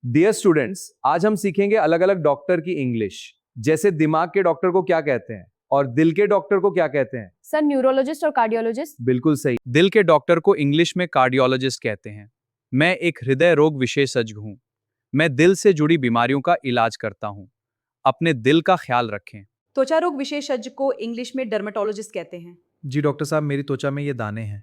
Dear students, आज हम सीखेंगे अलग अलग डॉक्टर की इंग्लिश। जैसे दिमाग के डॉक्टर को क्या कहते हैं और दिल के डॉक्टर को क्या कहते हैं। सर, न्यूरोलॉजिस्ट और कार्डियोलॉजिस्ट। बिल्कुल सही। दिल के डॉक्टर को इंग्लिश में कार्डियोलॉजिस्ट कहते हैं। मैं एक हृदय रोग विशेषज्ञ हूं। मैं दिल से जुड़ी बीमारियों का इलाज करता हूं। अपने दिल का ख्याल रखें। त्वचा रोग विशेषज्ञ को इंग्लिश में डर्मेटोलॉजिस्ट कहते हैं। जी डॉक्टर साहब, मेरी त्वचा में ये दाने हैं।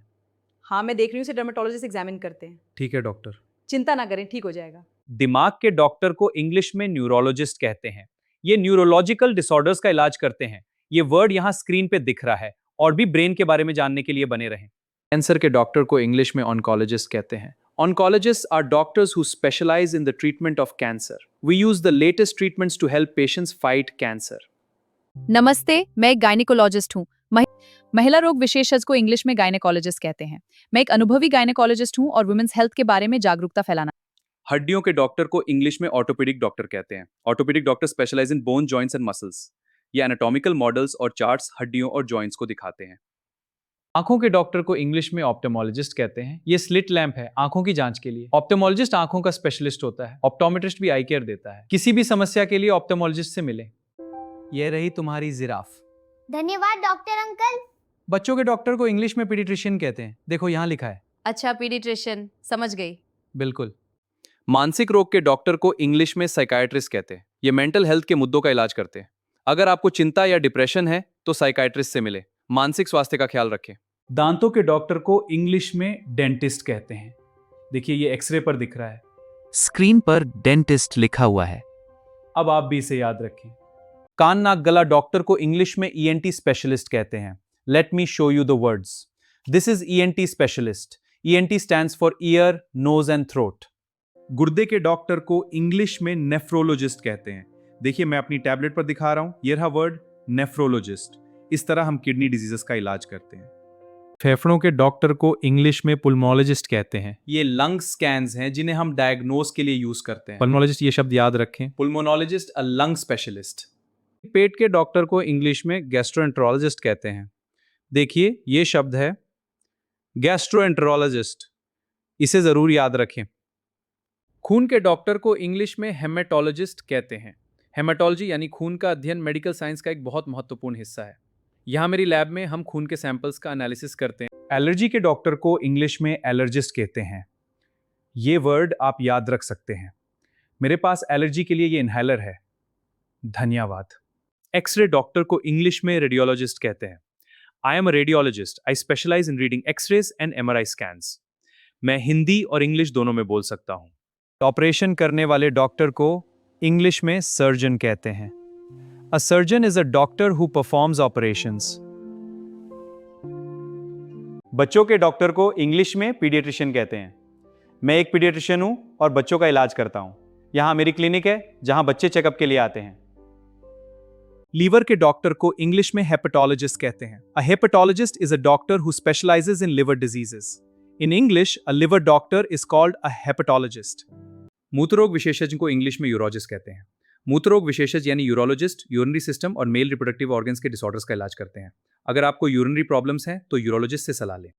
हाँ, मैं देख रही हूँ, इसे डर्मेटोलॉजिस्ट एग्जामिन करते हैं। ठीक है डॉक्टर। चिंता ना करें, ठीक हो जाएगा। दिमाग के डॉक्टर को इंग्लिश में न्यूरोलॉजिस्ट कहते हैं। ये न्यूरोलॉजिकल डिसऑर्डर्स का इलाज करते हैं। ये वर्ड यहाँ स्क्रीन पे दिख रहा है। और भी ब्रेन के बारे में जानने के लिए बने रहें। कैंसर के डॉक्टर को इंग्लिश में ऑन्कोलॉजिस्ट कहते हैं। Oncologists are doctors who specialize in the treatment of cancer. We use the latest treatments to help patients fight cancer. नमस्ते, मैं एक गायनिकोलॉजिस्ट हूँ। महिला रोग विशेषज्ञ को इंग्लिश में गायनेकोलॉजिस्ट कहते हैं। मैं एक अनुभवी गायनेकोलॉजिस्ट हूँ और वुमेन्स हेल्थ के बारे में जागरूकता फैलाना। हड्डियों के डॉक्टर को इंग्लिश में ऑर्थोपेडिक डॉक्टर कहते हैं। Orthopaedic doctor specialise in bone, joints and muscles. ये एनाटॉमिकल मॉडल्स और चार्ट्स हड्डियों और जॉइंट्स को दिखाते हैं। आंखों के डॉक्टर को इंग्लिश में ऑप्थेमोलॉजिस्ट कहते हैं। ये स्लिट लैंप है आंखों की जांच के लिए। ऑप्थेमोलॉजिस्ट आंखों का स्पेशलिस्ट होता है। ऑप्टोमेट्रिस्ट भी आई केयर देता है। किसी भी समस्या के लिए ऑप्थेमोलॉजिस्ट से मिले। ये रही तुम्हारी जिराफ। धन्यवाद डॉक्टर अंकल। बच्चों के डॉक्टर को इंग्लिश में पीडियाट्रिशियन कहते हैं। देखो यहाँ लिखा है। अच्छा, पीडियाट्रिशियन, समझ गई। बिल्कुल। मानसिक रोग के डॉक्टर को इंग्लिश में साइकाइट्रिस्ट कहते हैं। ये मेंटल हेल्थ के मुद्दों का इलाज करते हैं। अगर आपको चिंता या डिप्रेशन है तो साइकाइट्रिस्ट से मिले। मानसिक स्वास्थ्य का ख्याल रखें। दांतों के डॉक्टर को इंग्लिश में डेंटिस्ट कहते हैं। देखिए ये एक्सरे पर दिख रहा है। स्क्रीन पर डेंटिस्ट लिखा हुआ है। अब आप भी इसे याद रखें। कान नाक गला डॉक्टर को इंग्लिश में ईएनटी स्पेशलिस्ट कहते हैं। Let me show you the words. This is ENT specialist. ENT stands for ear, nose and throat. गुर्दे के डॉक्टर को इंग्लिश में नेफ्रोलॉजिस्ट कहते हैं। देखिए मैं अपनी टैबलेट पर दिखा रहा हूं, ये रहा वर्ड नेफ्रोलॉजिस्ट। इस तरह हम किडनी डिजीजेस का इलाज करते हैं। फेफड़ों के डॉक्टर को इंग्लिश में पुल्मोलॉजिस्ट कहते हैं। ये लंग स्कैन्स हैं जिन्हें हम डायग्नोस के लिए यूज करते हैं। पल्मोलॉजिस्ट, ये शब्द याद रखें। पुल्मोनोलॉजिस्ट अ लंग स्पेशलिस्ट। पेट के डॉक्टर को इंग्लिश में गैस्ट्रोएंटरोलॉजिस्ट कहते हैं। देखिए ये शब्द है गैस्ट्रोएंटरोलॉजिस्ट। इसे जरूर याद रखें। खून के डॉक्टर को इंग्लिश में हेमेटोलॉजिस्ट कहते हैं। हेमेटोलॉजी यानी खून का अध्ययन मेडिकल साइंस का एक बहुत महत्वपूर्ण हिस्सा है। यहाँ मेरी लैब में हम खून के सैंपल्स का एनालिसिस करते हैं। एलर्जी के डॉक्टर को इंग्लिश में एलर्जिस्ट कहते हैं। ये वर्ड आप याद रख सकते हैं। मेरे पास एलर्जी के लिए ये इनहेलर है। धन्यवाद। एक्सरे डॉक्टर को इंग्लिश में रेडियोलॉजिस्ट कहते हैं। I am a radiologist. I specialise in reading x-rays and MRI scans. मैं हिंदी और इंग्लिश दोनों में बोल सकता हूँ। ऑपरेशन करने वाले डॉक्टर को इंग्लिश में सर्जन कहते हैं। A surgeon is a doctor who performs operations. बच्चों के डॉक्टर को इंग्लिश में पीडियाट्रिशियन कहते हैं। मैं एक पीडियाट्रिशियन हूं और बच्चों का इलाज करता हूं। यहां मेरी क्लिनिक है जहां बच्चे चेकअप के लिए आते हैं। लीवर के डॉक्टर को इंग्लिश में हेपेटोलॉजिस्ट कहते हैं। A hepatologist is a doctor who specializes in liver diseases. In English, a liver doctor is called a hepatologist. मूत्ररोग विशेषज्ञ को इंग्लिश में यूरोलॉजिस्ट कहते हैं। मूत्ररोग विशेषज्ञ यानी यूरोलॉजिस्ट यूरिनरी सिस्टम और मेल रिप्रोडक्टिव ऑर्गन्स के डिसऑर्डर्स का इलाज करते हैं। अगर आपको यूरिनरी प्रॉब्लम्स हैं तो यूरोलॉजिस्ट से सलाह लें।